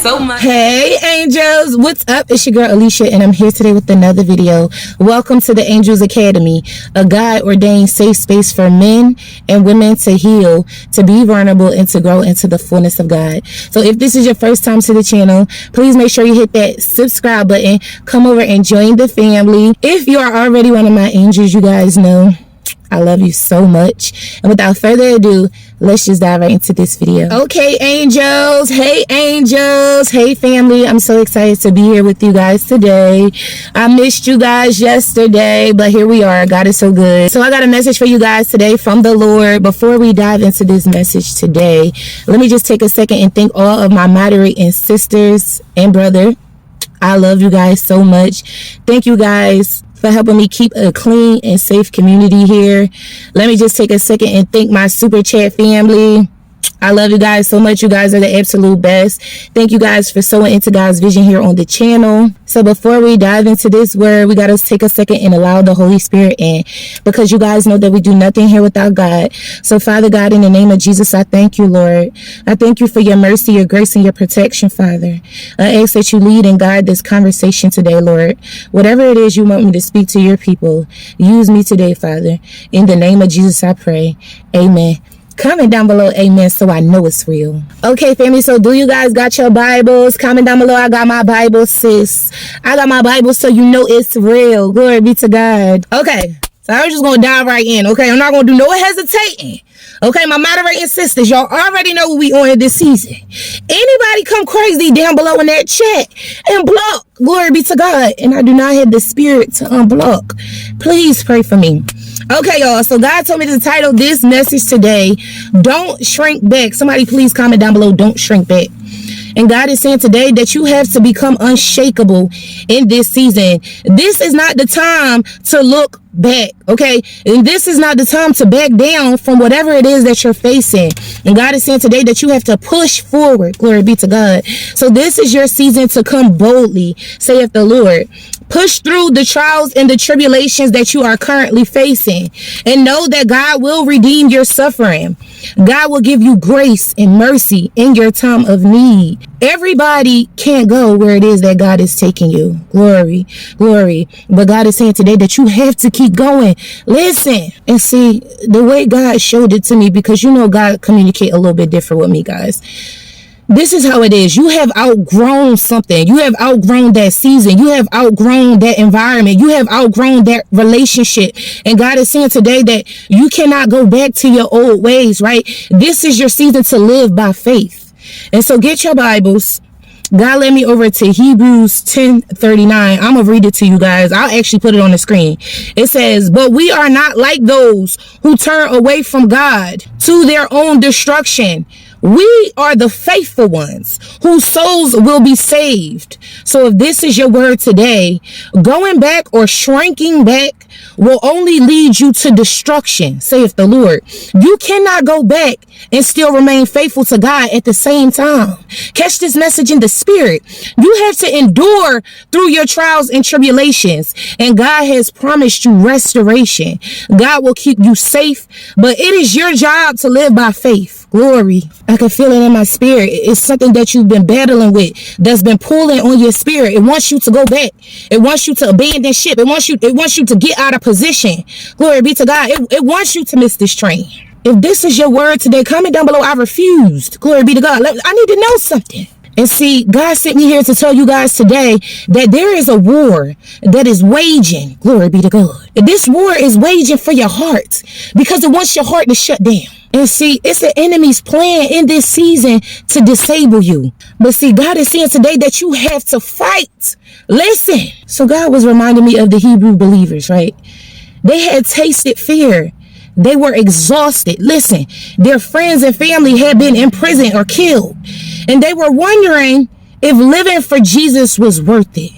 so much. Hey angels, what's up? It's your girl Alicia, and I'm here today with another video. Welcome to the Angels Academy, a God-ordained safe space for men and women to heal, to be vulnerable, and to grow into the fullness of God. So if this is your first time to the channel, please make sure you hit that subscribe button. Come over and join the family. If you are already one of my angels, you guys know I love you so much. And without further ado, let's just dive right into this video. Okay, angels. Hey, angels. Hey, family. I'm so excited to be here with you guys today. I missed you guys yesterday, but here we are. God is so good. So I got a message for you guys today from the Lord. Before we dive into this message today, let me just take a second and thank all of my moderating sisters and brother. I love you guys so much. Thank you guys for helping me keep a clean and safe community here. Let me just take a second and thank my super chat family. I love you guys so much. You guys are the absolute best. Thank you guys for sowing into God's vision here on the channel. So before we dive into this word, we got to take a second and allow the Holy Spirit in, because you guys know that we do nothing here without God. So Father God, in the name of Jesus, I thank you, Lord. I thank you for your mercy, your grace, and your protection, Father. I ask that you lead and guide this conversation today, Lord. Whatever it is you want me to speak to your people, use me today, Father. In the name of Jesus, I pray. Amen. Comment down below amen so I know it's real. Okay, family, so do you guys got your Bibles? Comment down below. I got my Bible, sis. I got my Bible, so you know it's real. Glory be to God. Okay, so I'm just gonna dive right in. Okay, I'm not gonna do no hesitating. Okay, my moderating sisters, y'all already know what we on in this season. Anybody come crazy down below in that chat and block. Glory be to God. And I do not have the spirit to unblock. Please pray for me. Okay, y'all, so God told me to title this message today, Don't Shrink Back. Somebody please comment down below, don't shrink back. And God is saying today that you have to become unshakable in this season. This is not the time to look back, okay? And this is not the time to back down from whatever it is that you're facing. And God is saying today that you have to push forward. Glory be to God. So this is your season to come boldly, saith the Lord. Push through the trials and the tribulations that you are currently facing, and know that God will redeem your suffering. God will give you grace and mercy in your time of need. Everybody can't go where it is that God is taking you. Glory, glory. But God is saying today that you have to keep going. Listen and see the way God showed it to me, because you know God communicate a little bit different with me, guys. This is how it is. You have outgrown something. You have outgrown that season. You have outgrown that environment. You have outgrown that relationship. And God is saying today that you cannot go back to your old ways, right? This is your season to live by faith. And so get your Bibles. God led me over to Hebrews 10:39. I'm going to read it to you guys. I'll actually put it on the screen. It says, but we are not like those who turn away from God to their own destruction. We are the faithful ones whose souls will be saved. So if this is your word today, going back or shrinking back will only lead you to destruction, saith the Lord. You cannot go back and still remain faithful to God at the same time. Catch this message in the spirit. You have to endure through your trials and tribulations, and God has promised you restoration. God will keep you safe, but it is your job to live by faith. Glory. I can feel it in my spirit. It's something that you've been battling with, that's been pulling on your spirit. It wants you to go back. It wants you to abandon ship. It wants you to get out of position. Glory be to God. It wants you to miss this train. If this is your word today, comment down below. I refused. Glory be to God. I need to know something. And see, God sent me here to tell you guys today that there is a war that is waging. Glory be to God. This war is waging for your heart, because it wants your heart to shut down. And see, it's the enemy's plan in this season to disable you. But see, God is saying today that you have to fight. Listen. So God was reminding me of the Hebrew believers, right? They had tasted fear. They were exhausted. Listen, their friends and family had been imprisoned or killed, and they were wondering if living for Jesus was worth it.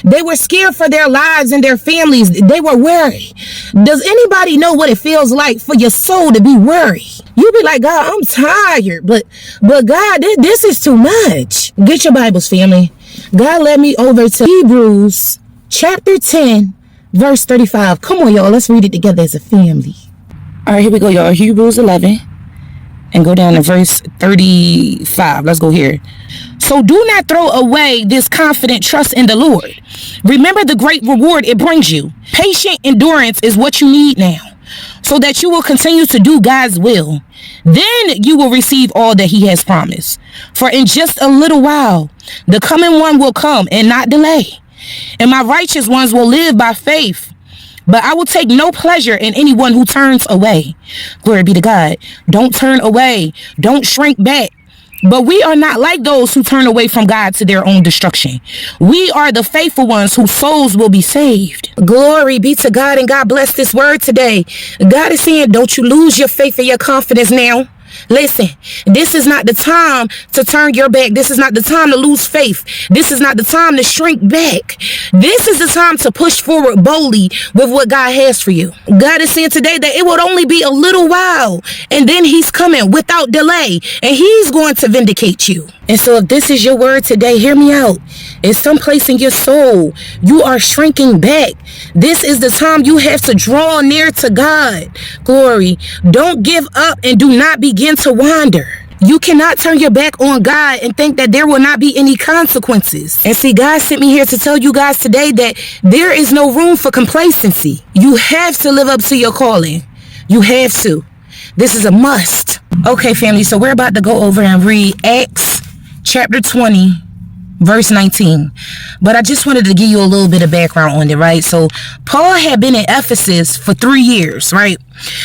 They were scared for their lives and their families. They were worried. Does anybody know what it feels like for your soul to be worried? You be like, God, I'm tired, but God, this is too much. Get your Bibles, family. God led me over to Hebrews chapter 10, verse 35. Come on, y'all. Let's read it together as a family. All right, here we go, y'all. Hebrews 11, and go down to verse 35. Let's go here. So do not throw away this confident trust in the Lord. Remember the great reward it brings you. Patient endurance is what you need now, so that you will continue to do God's will. Then you will receive all that he has promised. For in just a little while, the coming one will come and not delay. And my righteous ones will live by faith. But I will take no pleasure in anyone who turns away. Glory be to God. Don't turn away. Don't shrink back. But we are not like those who turn away from God to their own destruction. We are the faithful ones whose souls will be saved. Glory be to God, and God bless this word today. God is saying, don't you lose your faith and your confidence now. Listen, this is not the time to turn your back. This is not the time to lose faith. This is not the time to shrink back. This is the time to push forward boldly with what God has for you. God is saying today that it would only be a little while, and then he's coming without delay, and he's going to vindicate you. And so if this is your word today, hear me out. It's someplace in your soul you are shrinking back. This is the time you have to draw near to God. Glory. Don't give up and do not begin to wander. You cannot turn your back on God and think that there will not be any consequences. And see, God sent me here to tell you guys today that there is no room for complacency. You have to live up to your calling. You have to. This is a must. Okay, family, so we're about to go over and read Acts chapter 20, verse 19. But I just wanted to give you a little bit of background on it, right? So Paul had been in Ephesus for 3 years, right?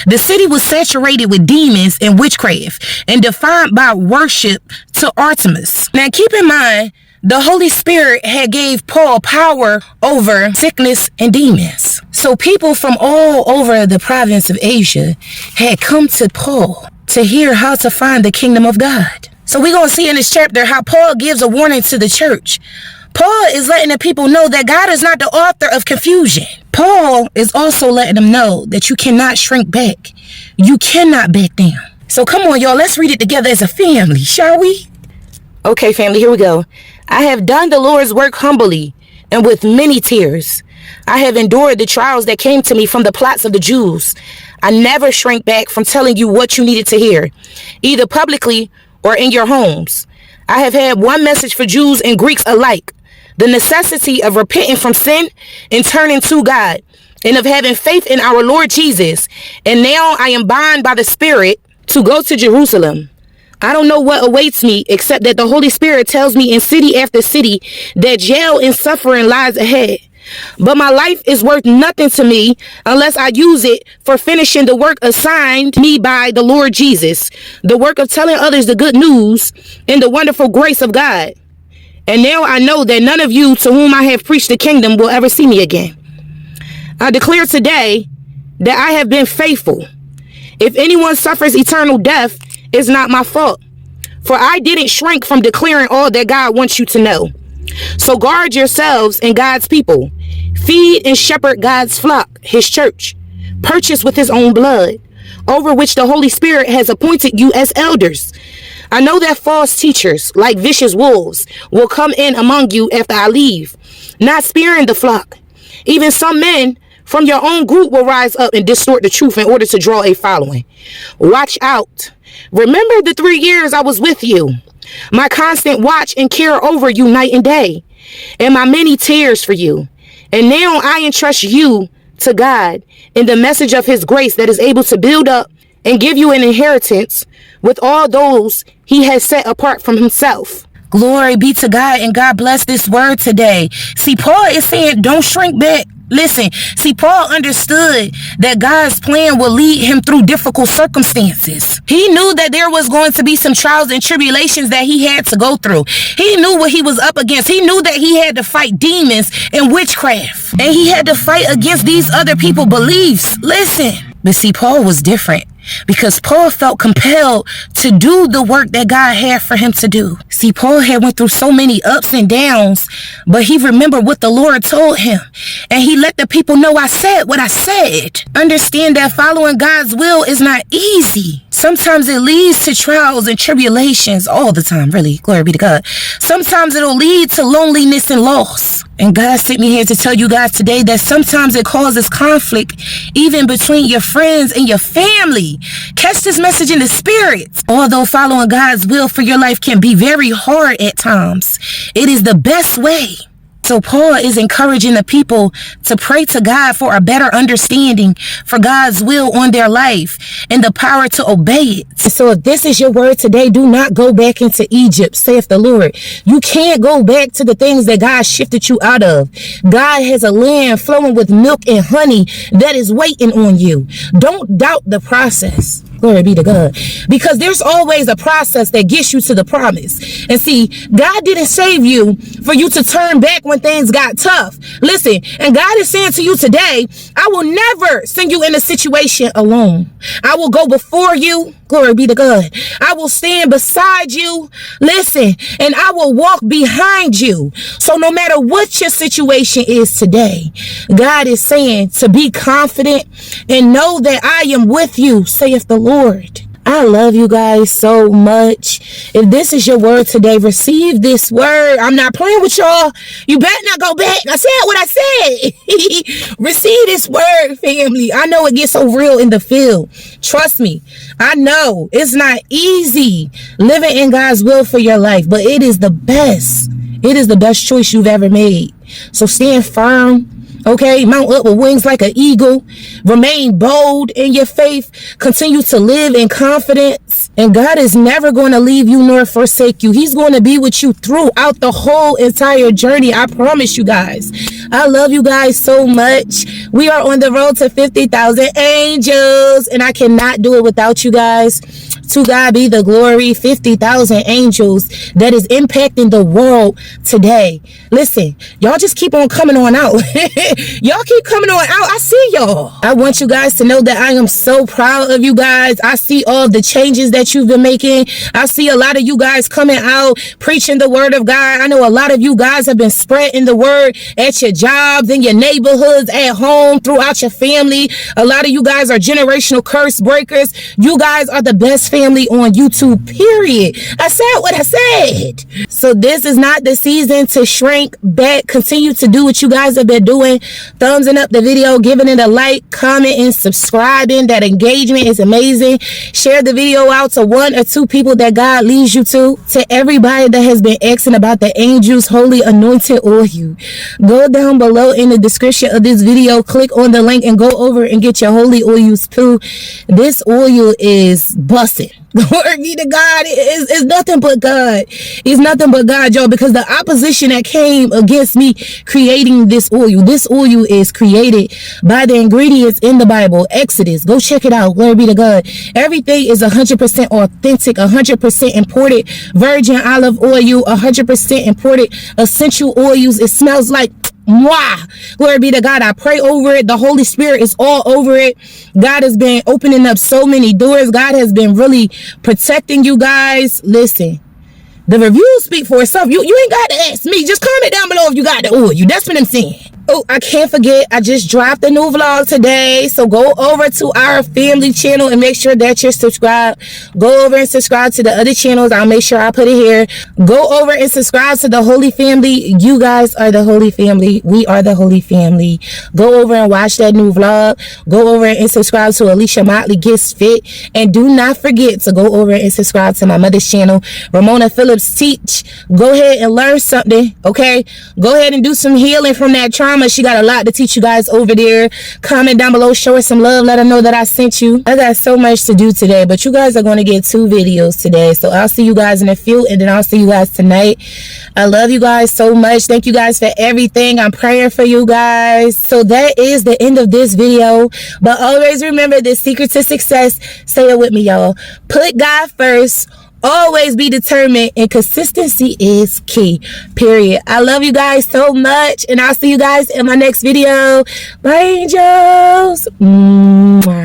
The city was saturated with demons and witchcraft and defined by worship to Artemis. Now keep in mind, the Holy Spirit had gave Paul power over sickness and demons. So people from all over the province of Asia had come to Paul to hear how to find the kingdom of God. So we're going to see in this chapter how Paul gives a warning to the church. Paul is letting the people know that God is not the author of confusion. Paul is also letting them know that you cannot shrink back. You cannot back down. So come on, y'all. Let's read it together as a family, shall we? Okay, family, here we go. I have done the Lord's work humbly and with many tears. I have endured the trials that came to me from the plots of the Jews. I never shrank back from telling you what you needed to hear, either publicly or in your homes. I have had one message for Jews and Greeks alike: the necessity of repenting from sin and turning to God, and of having faith in our Lord Jesus. And now I am bound by the Spirit to go to Jerusalem. I don't know what awaits me, except that the Holy Spirit tells me in city after city that jail and suffering lies ahead. But my life is worth nothing to me unless I use it for finishing the work assigned me by the Lord Jesus, the work of telling others the good news and the wonderful grace of God. And now I know that none of you to whom I have preached the kingdom will ever see me again. I declare today that I have been faithful. If anyone suffers eternal death, it's not my fault, for I didn't shrink from declaring all that God wants you to know. So guard yourselves and God's people. Feed and shepherd God's flock, his church, purchased with his own blood, over which the Holy Spirit has appointed you as elders. I know that false teachers, like vicious wolves, will come in among you after I leave, not sparing the flock. Even some men from your own group will rise up and distort the truth in order to draw a following. Watch out. Remember the 3 years I was with you, my constant watch and care over you night and day, and my many tears for you. And now I entrust you to God in the message of his grace that is able to build up and give you an inheritance with all those he has set apart from himself. Glory be to God, and God bless this word today. See, Paul is saying, don't shrink back. Listen, see, Paul understood that God's plan will lead him through difficult circumstances. He knew that there was going to be some trials and tribulations that he had to go through. He knew what he was up against. He knew that he had to fight demons and witchcraft. And he had to fight against these other people's beliefs. Listen. But see, Paul was different, because Paul felt compelled to do the work that God had for him to do. See, Paul had went through so many ups and downs, but he remembered what the Lord told him. And he let the people know, I said what I said. Understand that following God's will is not easy. Sometimes it leads to trials and tribulations all the time, really. Glory be to God. Sometimes it'll lead to loneliness and loss. And God sent me here to tell you guys today that sometimes it causes conflict even between your friends and your family. Catch this message in the spirit. Although following God's will for your life can be very hard at times, it is the best way. So Paul is encouraging the people to pray to God for a better understanding for God's will on their life and the power to obey it. So if this is your word today, do not go back into Egypt, saith the Lord. You can't go back to the things that God shifted you out of. God has a land flowing with milk and honey that is waiting on you. Don't doubt the process. Glory be to God. Because there's always a process that gets you to the promise. And see, God didn't save you for you to turn back when things got tough. Listen, and God is saying to you today, I will never send you in a situation alone. I will go before you. Glory be to God. I will stand beside you. Listen, and I will walk behind you. So no matter what your situation is today, God is saying to be confident and know that I am with you, saith the Lord. I love you guys so much. If this is your word today, receive this word. I'm not playing with y'all. You better not go back. I said what I said. Receive this word, family. I know it gets so real in the field. Trust me. I know it's not easy living in God's will for your life, but it is the best. It is the best choice you've ever made. So stand firm. Okay, mount up with wings like an eagle. Remain bold in your faith. Continue to live in confidence. And God is never going to leave you nor forsake you. He's going to be with you throughout the whole entire journey. I promise you guys. I love you guys so much. We are on the road to 50,000 angels. And I cannot do it without you guys. To God be the glory. 50,000 angels that is impacting the world today. Listen, y'all just keep on coming on out. Y'all keep coming on out. I see y'all. I want you guys to know that I am so proud of you guys. I see all the changes that you've been making. I see a lot of you guys coming out, preaching the word of God. I know a lot of you guys have been spreading the word at your jobs, in your neighborhoods, at home, throughout your family. A lot of you guys are generational curse breakers. You guys are the best family on YouTube, period. I said what I said. So this is not the season to shrink back. Continue to do what you guys have been doing. Thumbsing up the video, giving it a like, comment, and subscribing. That engagement is amazing. Share the video out to 1 or 2 people that God leads you to. To everybody that has been asking about the Angel's Holy Anointed Oil, go down below in the description of this video. Click on the link and go over and get your holy oils too. This oil is busting. Glory be to God. It's nothing but God. It's nothing but God, y'all, because the opposition that came against me creating this oil is created by the ingredients in the Bible. Exodus, go check it out. Glory be to God. Everything is 100% authentic, 100% imported virgin olive oil, 100% imported essential oils. It smells like mwah. Glory be to God. I pray over it. The Holy Spirit is all over it. God has been opening up so many doors. God has been really protecting you guys. Listen, the reviews speak for itself. You ain't got to ask me. Just comment down below if you got the oil. That's what I'm saying. Oh, I can't forget, I just dropped a new vlog today. So go over to our family channel and make sure that you're subscribed. Go over and subscribe to the other channels. I'll make sure I put it here. Go over and subscribe to the Holy Family. You guys are the Holy Family. We are the Holy Family. Go over and watch that new vlog. Go over and subscribe to Alicia Motley Gets Fit. And do not forget to go over and subscribe to my mother's channel, Ramona Phillips Teach. Go ahead and learn something, okay? Go ahead and do some healing from that trauma. She got a lot to teach you guys over there. Comment down below, show her some love, let her know that I sent you. I got so much to do today, but you guys are going to get 2 videos today. So I'll see you guys in a few, and then I'll see you guys tonight. I love you guys so much. Thank you guys for everything. I'm praying for you guys. So that is the end of this video, but always remember the secret to success. Say it with me, y'all. Put God first. Always be determined, and consistency is key, period. I love you guys so much, and I'll see you guys in my next video. Bye, angels. Mwah.